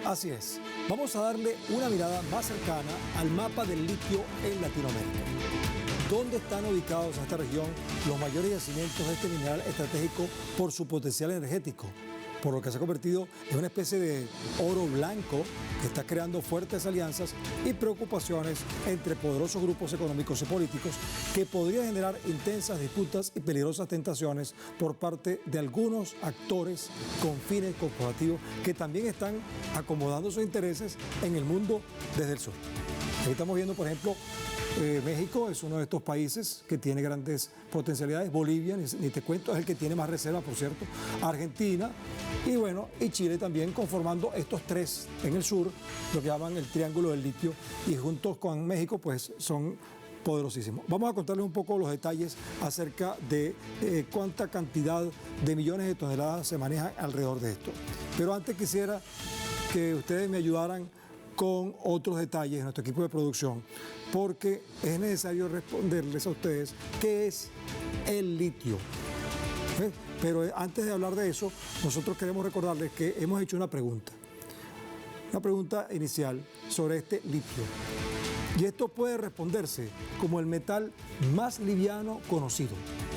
Así es. Vamos a darle una mirada más cercana al mapa del litio en Latinoamérica. ¿Dónde están ubicados en esta región los mayores yacimientos de este mineral estratégico por su potencial energético? Por lo que se ha convertido en una especie de oro blanco que está creando fuertes alianzas y preocupaciones entre poderosos grupos económicos y políticos que podría generar intensas disputas y peligrosas tentaciones por parte de algunos actores con fines corporativos que también están acomodando sus intereses en el mundo desde el sur. Ahí estamos viendo, por ejemplo, México es uno de estos países que tiene grandes potencialidades. Bolivia, ni te cuento, es el que tiene más reservas, por cierto. Argentina y bueno, y Chile también, conformando estos tres en el sur, lo que llaman el triángulo del litio, y juntos con México pues son poderosísimos. Vamos a contarles un poco los detalles acerca de cuánta cantidad de millones de toneladas se manejan alrededor de esto. Pero antes quisiera que ustedes me ayudaran con otros detalles de nuestro equipo de producción, porque es necesario responderles a ustedes qué es el litio. Pero antes de hablar de eso, nosotros queremos recordarles que hemos hecho una pregunta inicial sobre este litio. Y esto puede responderse como el metal más liviano conocido,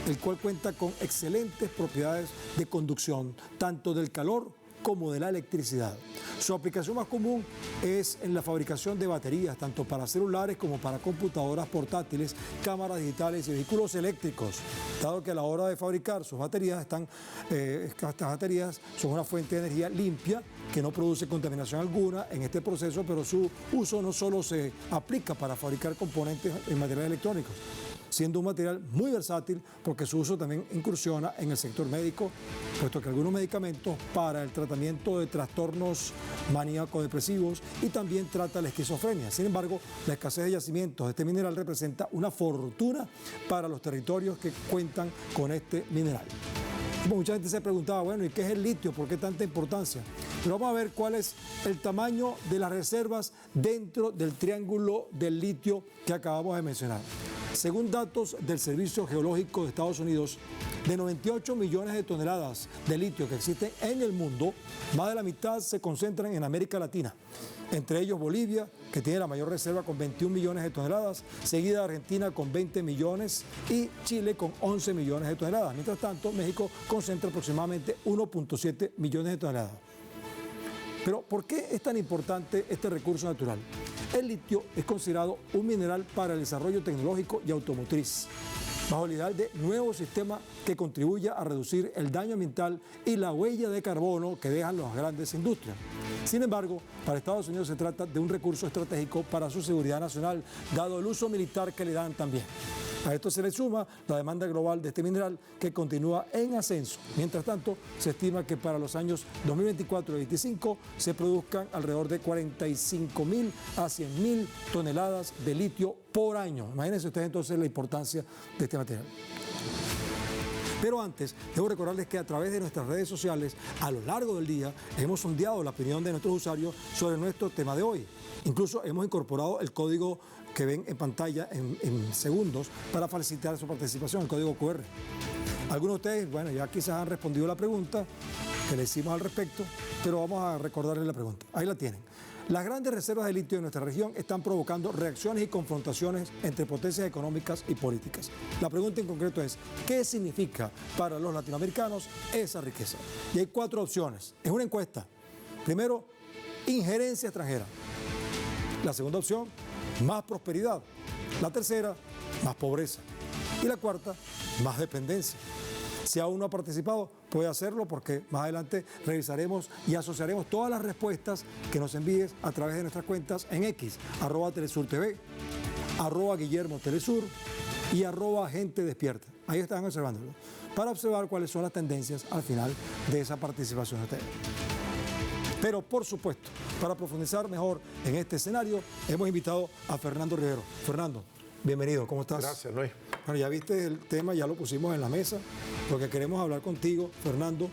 el cual cuenta con excelentes propiedades de conducción, tanto del calor como de la electricidad. Su aplicación más común es en la fabricación de baterías, tanto para celulares como para computadoras portátiles, cámaras digitales y vehículos eléctricos, dado que a la hora de fabricar sus baterías, estas baterías son una fuente de energía limpia que no produce contaminación alguna en este proceso, pero su uso no solo se aplica para fabricar componentes en materiales electrónicos, siendo un material muy versátil porque su uso también incursiona en el sector médico, puesto que algunos medicamentos para el tratamiento de trastornos maníaco-depresivos y también trata la esquizofrenia. Sin embargo, la escasez de yacimientos de este mineral representa una fortuna para los territorios que cuentan con este mineral. Mucha gente se preguntaba, bueno, ¿y qué es el litio? ¿Por qué tanta importancia? Pero vamos a ver cuál es el tamaño de las reservas dentro del triángulo del litio que acabamos de mencionar. Según datos del Servicio Geológico de Estados Unidos, de 98 millones de toneladas de litio que existen en el mundo, más de la mitad se concentran en América Latina. Entre ellos Bolivia, que tiene la mayor reserva con 21 millones de toneladas, seguida de Argentina con 20 millones y Chile con 11 millones de toneladas. Mientras tanto, México concentra aproximadamente 1.7 millones de toneladas. Pero, ¿por qué es tan importante este recurso natural? El litio es considerado un mineral para el desarrollo tecnológico y automotriz, bajo el ideal de nuevo sistema que contribuya a reducir el daño ambiental y la huella de carbono que dejan las grandes industrias. Sin embargo, para Estados Unidos se trata de un recurso estratégico para su seguridad nacional, dado el uso militar que le dan también. A esto se le suma la demanda global de este mineral que continúa en ascenso. Mientras tanto, se estima que para los años 2024 y 2025 se produzcan alrededor de 45.000 a 100.000 toneladas de litio por año. Imagínense ustedes entonces la importancia de este material. Pero antes, debo recordarles que a través de nuestras redes sociales, a lo largo del día, hemos sondeado la opinión de nuestros usuarios sobre nuestro tema de hoy. Incluso hemos incorporado el código que ven en pantalla en segundos para facilitar su participación, el código QR. Algunos de ustedes, bueno, ya quizás han respondido la pregunta que le hicimos al respecto, pero vamos a recordarles la pregunta. Ahí la tienen. Las grandes reservas de litio en nuestra región están provocando reacciones y confrontaciones entre potencias económicas y políticas. La pregunta en concreto es, ¿qué significa para los latinoamericanos esa riqueza? Y hay 4 opciones. Es una encuesta. Primero, injerencia extranjera. La segunda opción, más prosperidad. La tercera, más pobreza. Y la cuarta, más dependencia. Si aún no ha participado, puede hacerlo porque más adelante revisaremos y asociaremos todas las respuestas que nos envíes a través de nuestras cuentas en X, @TelesurTV, @GuillermoTelesur y @GenteDespierta. Ahí están observándolo, para observar cuáles son las tendencias al final de esa participación de ustedes. Pero por supuesto, para profundizar mejor en este escenario, hemos invitado a Fernando Rivero. Fernando, bienvenido, ¿cómo estás? Gracias, Luis. Bueno, ya viste el tema, ya lo pusimos en la mesa. Lo que queremos hablar contigo, Fernando,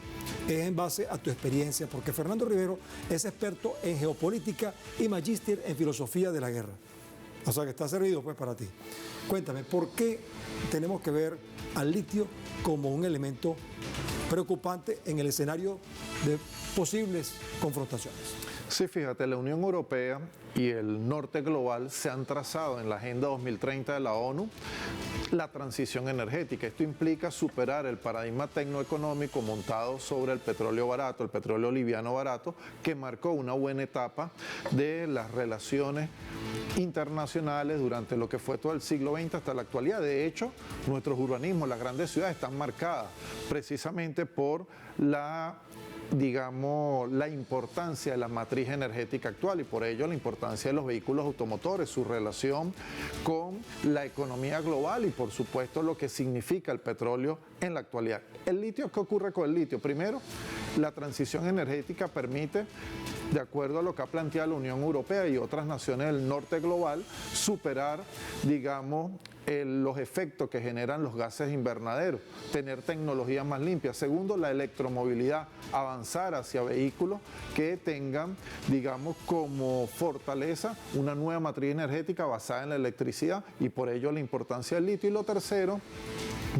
es en base a tu experiencia, porque Fernando Rivero es experto en geopolítica y magíster en filosofía de la guerra. O sea que está servido pues para ti. Cuéntame, ¿por qué tenemos que ver al litio como un elemento preocupante en el escenario de posibles confrontaciones? Sí, fíjate, la Unión Europea y el norte global se han trazado en la Agenda 2030 de la ONU la transición energética. Esto implica superar el paradigma tecnoeconómico montado sobre el petróleo barato, el petróleo liviano barato, que marcó una buena etapa de las relaciones internacionales durante lo que fue todo el siglo XX hasta la actualidad. De hecho, nuestros urbanismos, las grandes ciudades están marcadas precisamente por la importancia de la matriz energética actual y por ello la importancia de los vehículos automotores, su relación con la economía global y por supuesto lo que significa el petróleo en la actualidad. El litio, ¿qué ocurre con el litio? Primero, la transición energética permite, de acuerdo a lo que ha planteado la Unión Europea y otras naciones del norte global, superar, los efectos que generan los gases invernaderos, tener tecnologías más limpias. Segundo, la electromovilidad, avanzar hacia vehículos que tengan, como fortaleza una nueva matriz energética basada en la electricidad y por ello la importancia del litio. Y lo tercero,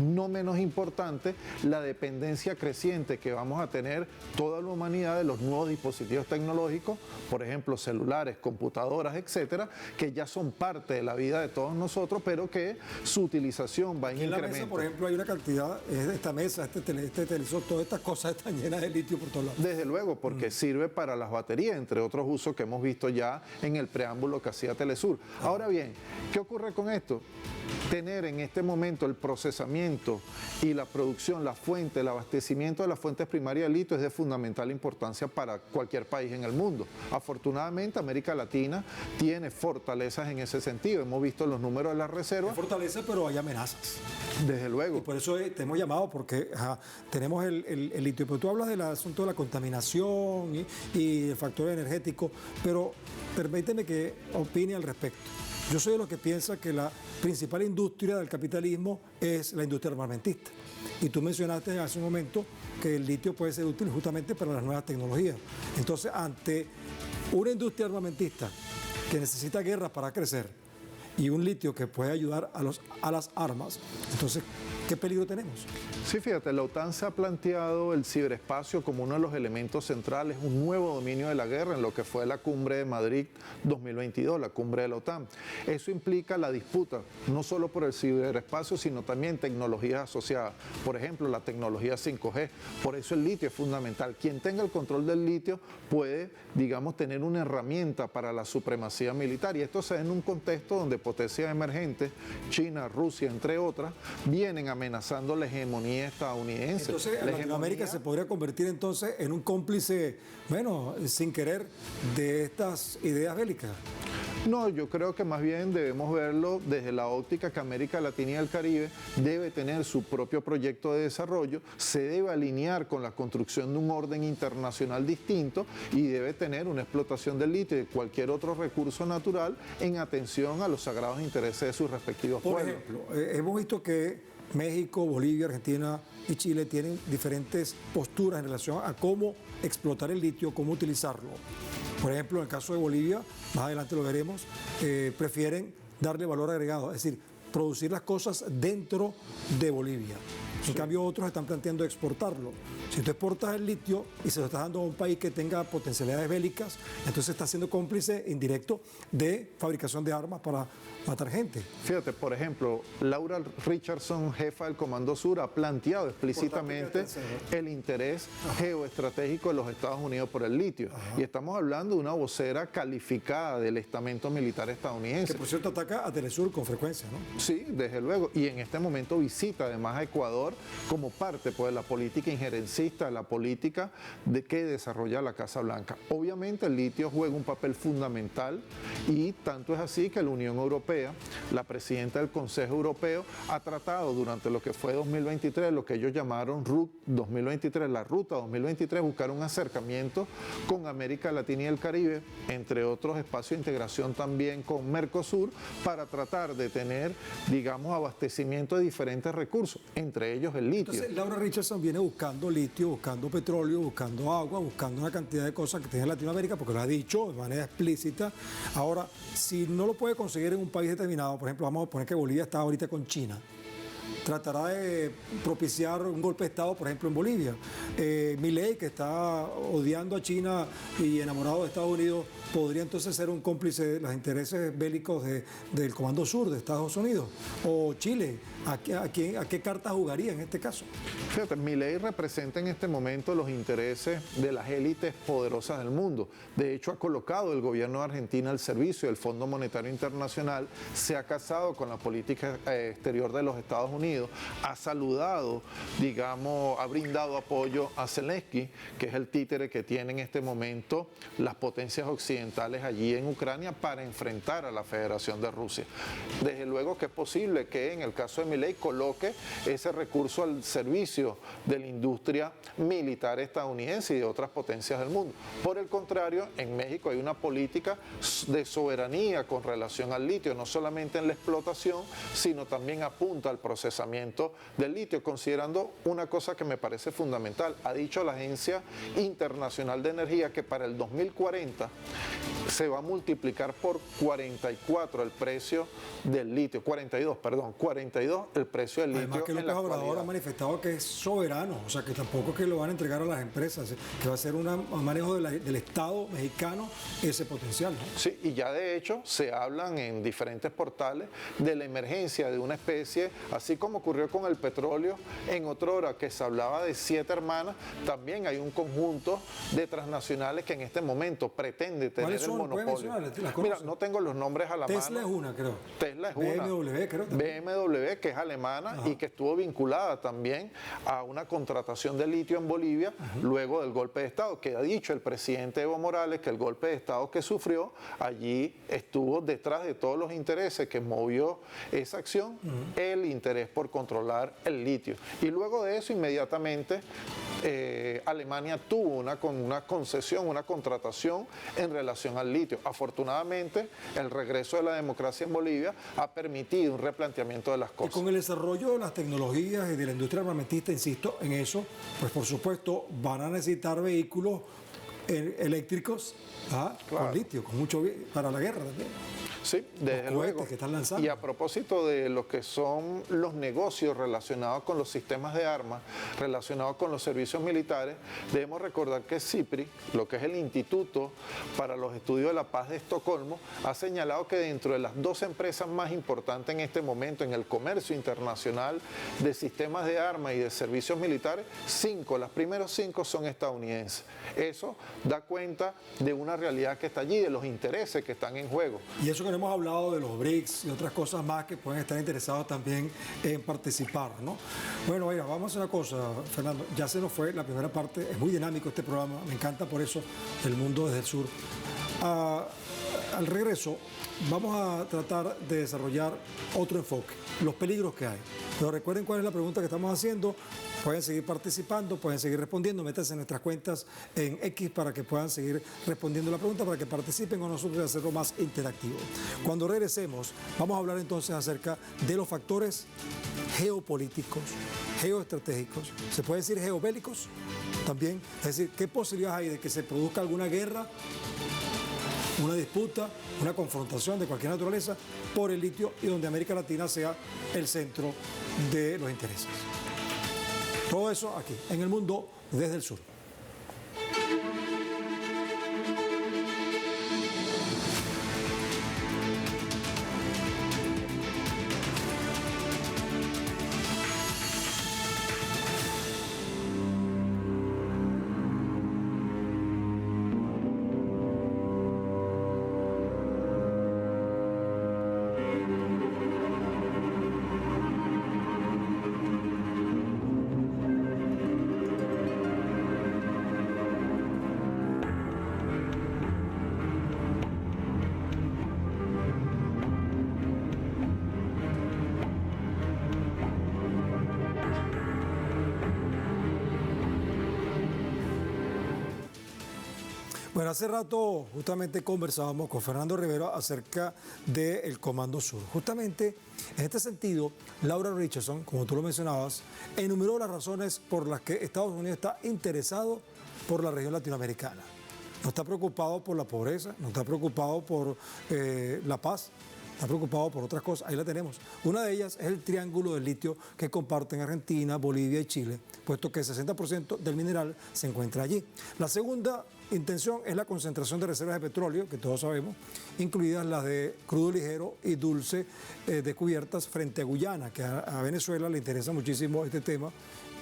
no menos importante, la dependencia creciente que vamos a tener toda la humanidad de los nuevos dispositivos tecnológicos, por ejemplo, celulares, computadoras, etcétera, que ya son parte de la vida de todos nosotros, pero que su utilización va en incremento. En la mesa, por ejemplo, hay una cantidad, esta mesa, este televisor, todas estas cosas están llenas de litio por todos lados. Desde luego, porque sirve para las baterías, entre otros usos que hemos visto ya en el preámbulo que hacía Telesur. Ahora bien, ¿qué ocurre con esto? Tener en este momento el procesamiento y la producción, la fuente, el abastecimiento de las fuentes primarias de litio es de fundamental importancia para cualquier país en el mundo. Afortunadamente, América Latina tiene fortalezas en ese sentido. Hemos visto los números de las reservas. Hay fortaleza, pero hay amenazas. Desde luego. Y por eso te hemos llamado, porque tenemos el litio. Pero tú hablas del asunto de la contaminación y el factor energético, pero permíteme que opine al respecto. Yo soy de los que piensa que la principal industria del capitalismo es la industria armamentista. Y tú mencionaste hace un momento que el litio puede ser útil justamente para las nuevas tecnologías. Entonces, ante una industria armamentista que necesita guerras para crecer y un litio que puede ayudar a las armas, entonces, ¿qué peligro tenemos? Sí, fíjate, la OTAN se ha planteado el ciberespacio como uno de los elementos centrales, un nuevo dominio de la guerra en lo que fue la cumbre de Madrid 2022, la cumbre de la OTAN. Eso implica la disputa, no solo por el ciberespacio, sino también tecnologías asociadas. Por ejemplo, la tecnología 5G. Por eso el litio es fundamental. Quien tenga el control del litio puede, tener una herramienta para la supremacía militar. Y esto se da en un contexto donde potencias emergentes, China, Rusia, entre otras, vienen amenazando la hegemonía estadounidense. Entonces, Latinoamérica se podría convertir entonces en un cómplice, sin querer, de estas ideas bélicas. No, yo creo que más bien debemos verlo desde la óptica que América Latina y el Caribe debe tener su propio proyecto de desarrollo, se debe alinear con la construcción de un orden internacional distinto y debe tener una explotación del litio y de cualquier otro recurso natural en atención a los sagrados intereses de sus respectivos pueblos. Por ejemplo, hemos visto que México, Bolivia, Argentina y Chile tienen diferentes posturas en relación a cómo explotar el litio, cómo utilizarlo. Por ejemplo, en el caso de Bolivia, más adelante lo veremos, prefieren darle valor agregado, es decir, producir las cosas dentro de Bolivia. En cambio, otros están planteando exportarlo. Si tú exportas el litio y se lo estás dando a un país que tenga potencialidades bélicas, entonces estás siendo cómplice indirecto de fabricación de armas para matar gente. Fíjate, por ejemplo, Laura Richardson, jefa del Comando Sur, ha planteado explícitamente el interés geoestratégico de los Estados Unidos por el litio. Y estamos hablando de una vocera calificada del estamento militar estadounidense. Que por cierto ataca a Telesur con frecuencia, ¿no? Sí, desde luego. Y en este momento visita además a Ecuador como parte de la política injerencista, de la política que desarrolla la Casa Blanca. Obviamente el litio juega un papel fundamental y tanto es así que la Unión Europea, la presidenta del Consejo Europeo, ha tratado durante lo que fue 2023, lo que ellos llamaron RUT 2023, la Ruta 2023, buscar un acercamiento con América Latina y el Caribe, entre otros espacios de integración también con Mercosur, para tratar de tener, abastecimiento de diferentes recursos, entre ellos el litio. Entonces, Laura Richardson viene buscando litio, buscando petróleo, buscando agua, buscando una cantidad de cosas que tiene Latinoamérica, porque lo ha dicho de manera explícita. Ahora, si no lo puede conseguir en un país determinado, por ejemplo, vamos a poner que Bolivia está ahorita con China, tratará de propiciar un golpe de Estado, por ejemplo, en Bolivia. Milei, que está odiando a China y enamorado de Estados Unidos, podría entonces ser un cómplice de los intereses bélicos del Comando Sur de Estados Unidos. O Chile, ¿a qué carta jugaría en este caso? Fíjate, Milei representa en este momento los intereses de las élites poderosas del mundo. De hecho, ha colocado el gobierno de Argentina al servicio del Fondo Monetario Internacional, se ha casado con la política exterior de los Estados Unidos, ha saludado, digamos, ha brindado apoyo a Zelensky, que es el títere que tienen en este momento las potencias occidentales allí en Ucrania para enfrentar a la Federación de Rusia. Desde luego que es posible que en el caso de Milei coloque ese recurso al servicio de la industria militar estadounidense y de otras potencias del mundo. Por el contrario, en México hay una política de soberanía con relación al litio, no solamente en la explotación, sino también apunta al procesamiento del litio, considerando una cosa que me parece fundamental. Ha dicho la Agencia Internacional de Energía que para el 2040 se va a multiplicar por 44 el precio del litio, 42 el precio del litio. Además que López Obrador ha manifestado que es soberano, o sea que tampoco es que lo van a entregar a las empresas, que va a ser un manejo del Estado mexicano ese potencial, ¿no? Sí, y ya de hecho se hablan en diferentes portales de la emergencia de una especie, así como ocurrió con el petróleo en otra hora que se hablaba de 7 hermanas, también hay un conjunto de transnacionales que en este momento pretende tener el monopolio. Mira, no tengo los nombres a la mano. Tesla es una, creo. Tesla es una. BMW, creo también. BMW, que es alemana. Ajá. Y que estuvo vinculada también a una contratación de litio en Bolivia. Ajá. Luego del golpe de Estado, que ha dicho el presidente Evo Morales que el golpe de Estado que sufrió allí estuvo detrás de todos los intereses que movió esa acción, el interés por controlar el litio. Y luego de eso inmediatamente Alemania tuvo una concesión, una contratación en relación al litio. Afortunadamente, el regreso de la democracia en Bolivia ha permitido un replanteamiento de las cosas. Y con el desarrollo de las tecnologías y de la industria armamentista, insisto en eso, pues por supuesto van a necesitar vehículos eléctricos claro. Con litio, con mucho para la guerra también. Sí, desde luego. Que están lanzando. Y a propósito de lo que son los negocios relacionados con los sistemas de armas, relacionados con los servicios militares, debemos recordar que CIPRI, lo que es el Instituto para los Estudios de la Paz de Estocolmo, ha señalado que dentro de las 2 empresas más importantes en este momento en el comercio internacional de sistemas de armas y de servicios militares, las primeros 5 son estadounidenses. Eso da cuenta de una realidad que está allí, de los intereses que están en juego. Y eso que hemos hablado de los BRICS y otras cosas más que pueden estar interesados también en participar, ¿no? Bueno, mira, vamos a hacer una cosa, Fernando, ya se nos fue la primera parte, es muy dinámico este programa, me encanta por eso El Mundo desde el Sur. Al regreso vamos a tratar de desarrollar otro enfoque, los peligros que hay. Pero recuerden cuál es la pregunta que estamos haciendo. Pueden seguir participando, pueden seguir respondiendo, métanse en nuestras cuentas en X para que puedan seguir respondiendo la pregunta, para que participen con nosotros y hacerlo más interactivo. Cuando regresemos, vamos a hablar entonces acerca de los factores geopolíticos, geoestratégicos, se puede decir geobélicos también, es decir, qué posibilidades hay de que se produzca alguna guerra, una disputa, una confrontación de cualquier naturaleza por el litio y donde América Latina sea el centro de los intereses. Todo eso aquí, en El Mundo desde el Sur. Bueno, hace rato justamente conversábamos con Fernando Rivero acerca del Comando Sur. Justamente en este sentido, Laura Richardson, como tú lo mencionabas, enumeró las razones por las que Estados Unidos está interesado por la región latinoamericana. No está preocupado por la pobreza, no está preocupado por la paz, está preocupado por otras cosas, ahí la tenemos. Una de ellas es el triángulo del litio que comparten Argentina, Bolivia y Chile, puesto que el 60% del mineral se encuentra allí. La segunda intención es la concentración de reservas de petróleo, que todos sabemos, incluidas las de crudo ligero y dulce descubiertas frente a Guyana, que a Venezuela le interesa muchísimo este tema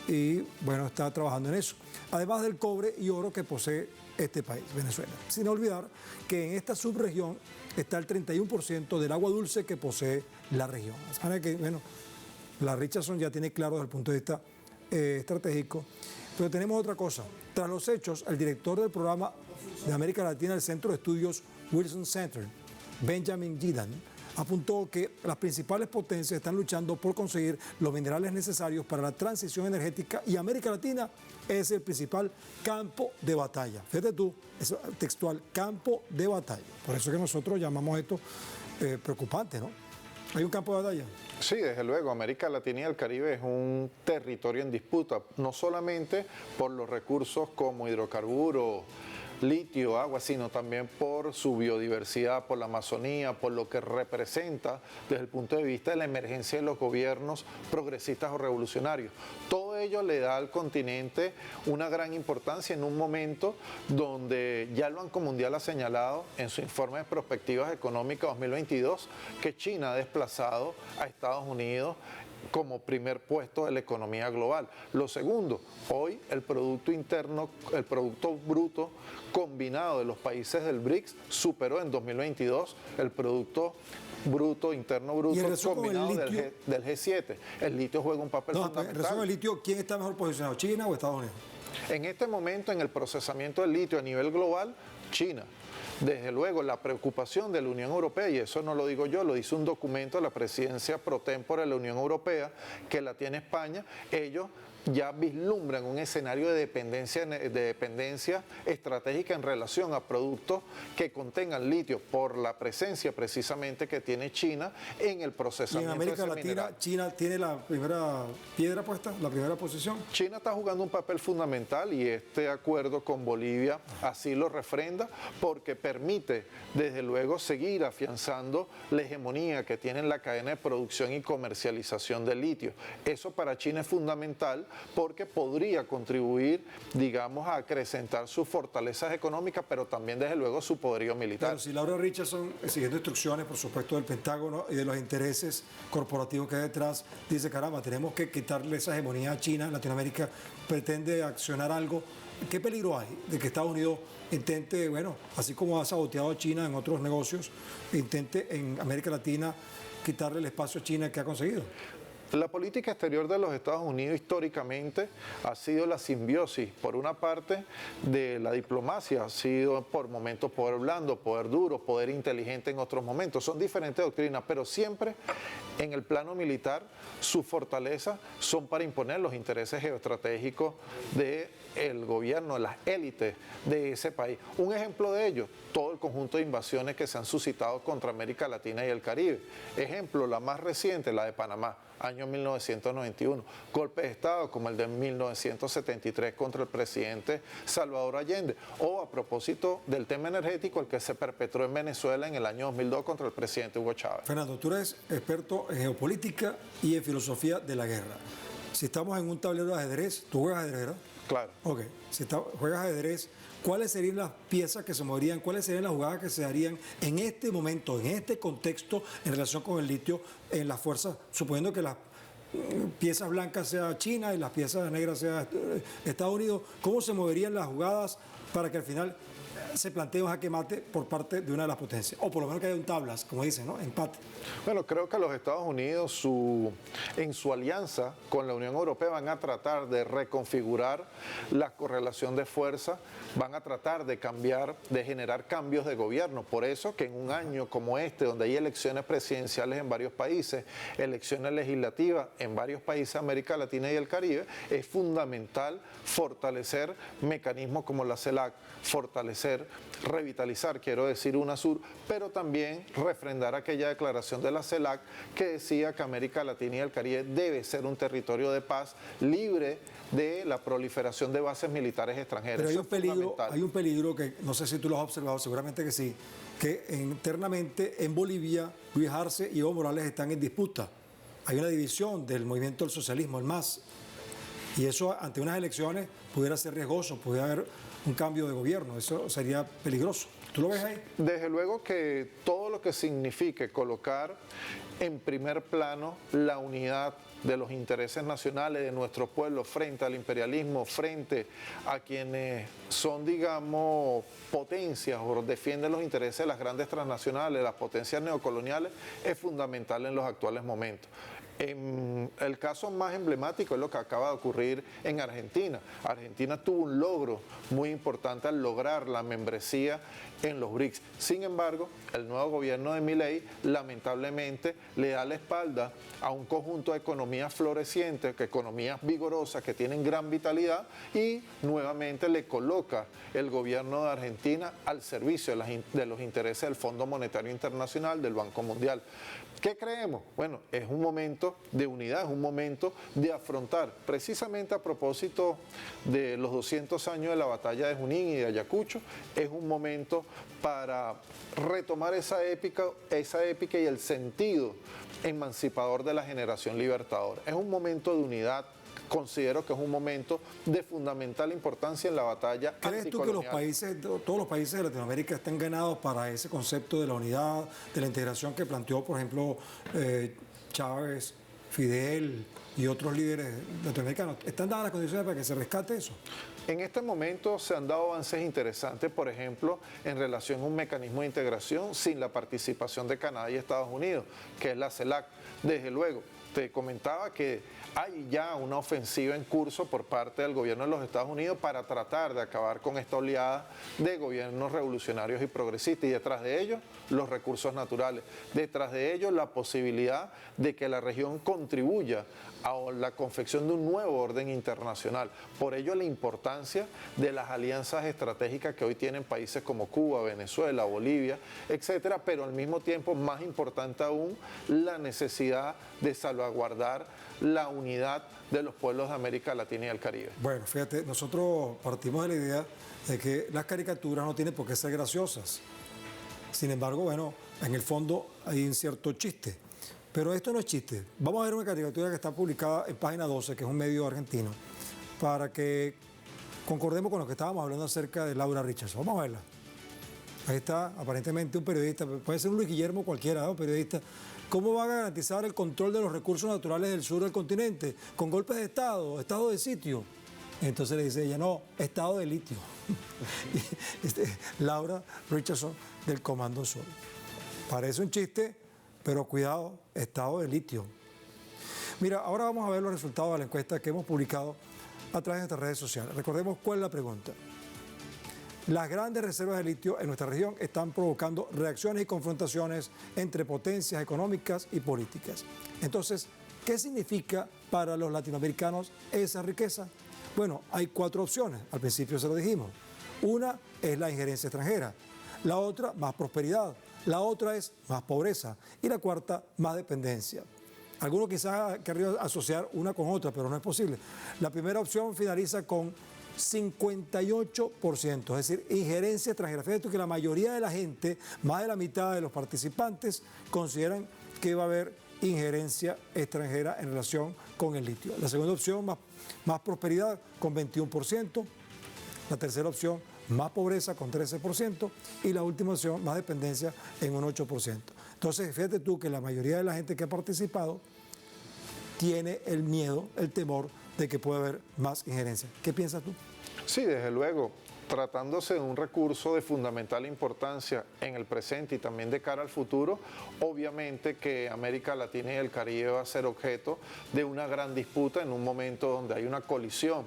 y bueno, está trabajando en eso. Además del cobre y oro que posee este país, Venezuela. Sin olvidar que en esta subregión está el 31% del agua dulce que posee la región. Es manera que, bueno, la Richardson ya tiene claro desde el punto de vista estratégico. Pero tenemos otra cosa. Tras los hechos, el director del programa de América Latina del Centro de Estudios Wilson Center, Benjamin Gidan, apuntó que las principales potencias están luchando por conseguir los minerales necesarios para la transición energética y América Latina es el principal campo de batalla. Fíjate tú, es textual, campo de batalla. Por eso es que nosotros llamamos esto preocupante, ¿no? ¿Hay un campo de batalla? Sí, desde luego, América Latina y el Caribe es un territorio en disputa, no solamente por los recursos como hidrocarburos, litio, agua, sino también por su biodiversidad, por la Amazonía, por lo que representa desde el punto de vista de la emergencia de los gobiernos progresistas o revolucionarios. Todo ello le da al continente una gran importancia en un momento donde ya el Banco Mundial ha señalado en su informe de perspectivas económicas 2022 que China ha desplazado a Estados Unidos como primer puesto de la economía global. Lo segundo, hoy el Producto Interno, el Producto Bruto combinado de los países del BRICS superó en 2022 el Producto Interno Bruto combinado del G7. El litio juega un papel fundamental. En relación al litio, ¿quién está mejor posicionado, China o Estados Unidos? En este momento, en el procesamiento del litio a nivel global, China. Desde luego, la preocupación de la Unión Europea, y eso no lo digo yo, lo dice un documento de la presidencia pro tempore de la Unión Europea, que la tiene España, ellos ya vislumbran un escenario de dependencia estratégica en relación a productos que contengan litio por la presencia precisamente que tiene China en el procesamiento. ¿Y en América Latina mineral. China tiene la primera piedra puesta, la primera posición? China está jugando un papel fundamental y este acuerdo con Bolivia así lo refrenda porque permite desde luego seguir afianzando la hegemonía que tiene en la cadena de producción y comercialización del litio. Eso para China es fundamental porque podría contribuir, digamos, a acrecentar sus fortalezas económicas, pero también desde luego su poderío militar. Claro, si Laura Richardson, siguiendo instrucciones, por supuesto, del Pentágono y de los intereses corporativos que hay detrás, dice, caramba, tenemos que quitarle esa hegemonía a China, Latinoamérica pretende accionar algo. ¿Qué peligro hay de que Estados Unidos intente, bueno, así como ha saboteado a China en otros negocios, intente en América Latina quitarle el espacio a China que ha conseguido? La política exterior de los Estados Unidos históricamente ha sido la simbiosis, por una parte, de la diplomacia, ha sido por momentos poder blando, poder duro, poder inteligente en otros momentos. Son diferentes doctrinas, pero siempre en el plano militar sus fortalezas son para imponer los intereses geoestratégicos del gobierno, de las élites de ese país. Un ejemplo de ello, todo el conjunto de invasiones que se han suscitado contra América Latina y el Caribe. Ejemplo, la más reciente, la de Panamá, año 1991. Golpe de Estado como el de 1973 contra el presidente Salvador Allende. O a propósito del tema energético, el que se perpetró en Venezuela en el año 2002 contra el presidente Hugo Chávez. Fernando, tú eres experto en geopolítica y en filosofía de la guerra. Si estamos en un tablero de ajedrez, ¿tú juegas ajedrez, verdad? Claro. Ok, si juegas ajedrez, ¿cuáles serían las piezas que se moverían? ¿Cuáles serían las jugadas que se darían en este momento, en este contexto, en relación con el litio, en las fuerzas, suponiendo que las piezas blancas sea China y las piezas negras sea Estados Unidos? ¿Cómo se moverían las jugadas para que al final se plantee un jaque mate por parte de una de las potencias? O por lo menos que haya un tablas, como dicen, ¿no? Empate. Bueno, creo que los Estados Unidos en su alianza con la Unión Europea van a tratar de reconfigurar la correlación de fuerza, van a tratar de cambiar, de generar cambios de gobierno. Por eso que en un año como este, donde hay elecciones presidenciales en varios países, elecciones legislativas en varios países de América Latina y el Caribe, es fundamental fortalecer mecanismos como la CELAC, fortalecer revitalizar, quiero decir, UNASUR, pero también refrendar aquella declaración de la CELAC que decía que América Latina y el Caribe debe ser un territorio de paz libre de la proliferación de bases militares extranjeras. Pero hay un peligro que no sé si tú lo has observado, seguramente que sí, que internamente en Bolivia Luis Arce y Evo Morales están en disputa. Hay una división del movimiento del socialismo, el MAS, y eso ante unas elecciones pudiera ser riesgoso, pudiera haber un cambio de gobierno, eso sería peligroso. ¿Tú lo ves ahí? Desde luego que todo lo que signifique colocar en primer plano la unidad de los intereses nacionales de nuestro pueblo frente al imperialismo, frente a quienes son, digamos, potencias o defienden los intereses de las grandes transnacionales, las potencias neocoloniales, es fundamental en los actuales momentos. El caso más emblemático es lo que acaba de ocurrir en Argentina. Argentina tuvo un logro muy importante al lograr la membresía en los BRICS. Sin embargo, el nuevo gobierno de Milei lamentablemente le da la espalda a un conjunto de economías florecientes, economías vigorosas que tienen gran vitalidad, y nuevamente le coloca el gobierno de Argentina al servicio de los intereses del Fondo Monetario Internacional, del Banco Mundial. ¿Qué creemos? Bueno, es un momento de unidad, es un momento de afrontar, precisamente a propósito de los 200 años de la batalla de Junín y de Ayacucho, es un momento para retomar esa épica y el sentido emancipador de la generación libertadora. Es un momento de unidad. Considero que es un momento de fundamental importancia en la batalla anticolonial. ¿Crees tú que todos los países de Latinoamérica están ganados para ese concepto de la unidad, de la integración que planteó, por ejemplo, Chávez, Fidel y otros líderes latinoamericanos? ¿Están dadas las condiciones para que se rescate eso? En este momento se han dado avances interesantes, por ejemplo, en relación a un mecanismo de integración sin la participación de Canadá y Estados Unidos, que es la CELAC. Desde luego, te comentaba que hay ya una ofensiva en curso por parte del gobierno de los Estados Unidos para tratar de acabar con esta oleada de gobiernos revolucionarios y progresistas, y detrás de ellos los recursos naturales, detrás de ellos la posibilidad de que la región contribuya a la confección de un nuevo orden internacional. Por ello la importancia de las alianzas estratégicas que hoy tienen países como Cuba, Venezuela, Bolivia, etcétera, pero al mismo tiempo, más importante aún, la necesidad de salvaguardar la unidad de los pueblos de América Latina y el Caribe. Bueno, fíjate, nosotros partimos de la idea de que las caricaturas no tienen por qué ser graciosas. Sin embargo, bueno, en el fondo hay un cierto chiste. Pero esto no es chiste. Vamos a ver una caricatura que está publicada en Página 12, que es un medio argentino, para que concordemos con lo que estábamos hablando acerca de Laura Richardson. Vamos a verla. Ahí está, aparentemente un periodista, puede ser un Luis Guillermo cualquiera, ¿no? Periodista. ¿Cómo va a garantizar el control de los recursos naturales del sur del continente? Con golpes de estado de sitio. Entonces le dice ella, no, estado de litio. Laura Richardson del Comando Sur. Parece un chiste, pero cuidado, estado de litio. Mira, ahora vamos a ver los resultados de la encuesta que hemos publicado a través de nuestras redes sociales. Recordemos cuál es la pregunta. Las grandes reservas de litio en nuestra región están provocando reacciones y confrontaciones entre potencias económicas y políticas. Entonces, ¿qué significa para los latinoamericanos esa riqueza? Bueno, hay 4 opciones, al principio se lo dijimos. Una es la injerencia extranjera, la otra más prosperidad, la otra es más pobreza y la cuarta más dependencia. Algunos quizás querrían asociar una con otra, pero no es posible. La primera opción finaliza con 58%, es decir, injerencia extranjera. Fíjate que la mayoría de la gente, más de la mitad de los participantes, consideran que va a haber injerencia extranjera en relación con el litio. La segunda opción, más prosperidad, con 21%. La tercera opción, más pobreza, con 13%. Y la última opción, más dependencia, en un 8%. Entonces, fíjate tú que la mayoría de la gente que ha participado tiene el miedo, el temor de que puede haber más injerencia. ¿Qué piensas tú? Sí, desde luego. Tratándose de un recurso de fundamental importancia en el presente y también de cara al futuro, obviamente que América Latina y el Caribe va a ser objeto de una gran disputa en un momento donde hay una colisión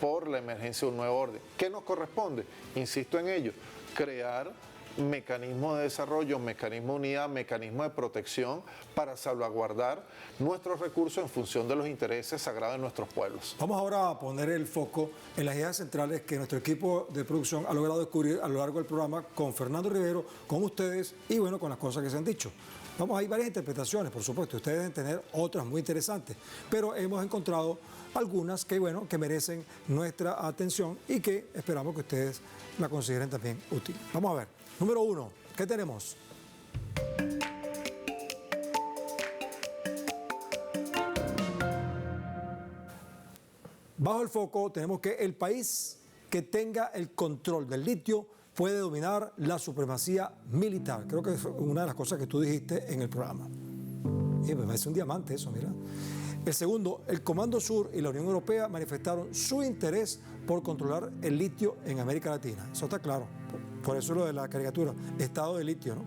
por la emergencia de un nuevo orden. ¿Qué nos corresponde? Insisto en ello, crear mecanismos de desarrollo, mecanismos de unidad, mecanismos de protección para salvaguardar nuestros recursos en función de los intereses sagrados de nuestros pueblos. Vamos ahora a poner el foco en las ideas centrales que nuestro equipo de producción ha logrado descubrir a lo largo del programa con Fernando Rivero, con ustedes y bueno, con las cosas que se han dicho. Vamos, hay varias interpretaciones, por supuesto, ustedes deben tener otras muy interesantes, pero hemos encontrado algunas que, bueno, que merecen nuestra atención y que esperamos que ustedes la consideren también útil. Vamos a ver. Número 1, ¿qué tenemos? Bajo el foco tenemos que el país que tenga el control del litio puede dominar la supremacía militar. Creo que es una de las cosas que tú dijiste en el programa. Y me parece un diamante eso, mira. El segundo, el Comando Sur y la Unión Europea manifestaron su interés por controlar el litio en América Latina. Eso está claro. Por eso lo de la caricatura, estado de litio, ¿no?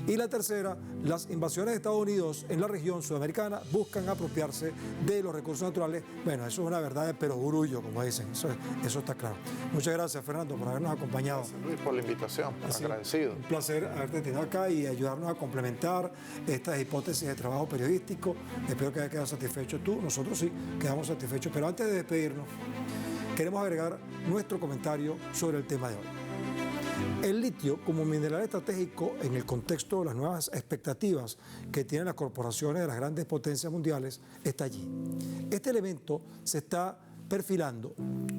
Y la tercera, las invasiones de Estados Unidos en la región sudamericana buscan apropiarse de los recursos naturales. Bueno, eso es una verdad de perogrullo, como dicen. Eso está claro. Muchas gracias, Fernando, por habernos acompañado. Gracias, Luis, por la invitación. Agradecido. Un placer haberte tenido acá y ayudarnos a complementar estas hipótesis de trabajo periodístico. Espero que hayas quedado satisfecho tú. Nosotros sí quedamos satisfechos. Pero antes de despedirnos, queremos agregar nuestro comentario sobre el tema de hoy. El litio como mineral estratégico en el contexto de las nuevas expectativas que tienen las corporaciones de las grandes potencias mundiales está allí. Este elemento se está perfilando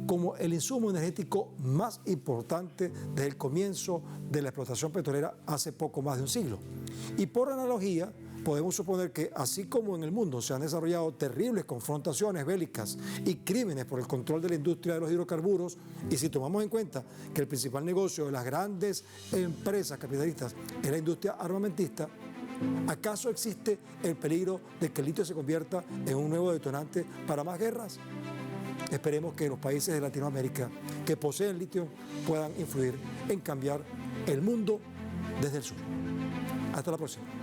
como el insumo energético más importante desde el comienzo de la explotación petrolera hace poco más de un siglo. Y por analogía, podemos suponer que así como en el mundo se han desarrollado terribles confrontaciones bélicas y crímenes por el control de la industria de los hidrocarburos, y si tomamos en cuenta que el principal negocio de las grandes empresas capitalistas es la industria armamentista, ¿acaso existe el peligro de que el litio se convierta en un nuevo detonante para más guerras? Esperemos que los países de Latinoamérica que poseen litio puedan influir en cambiar el mundo desde el sur. Hasta la próxima.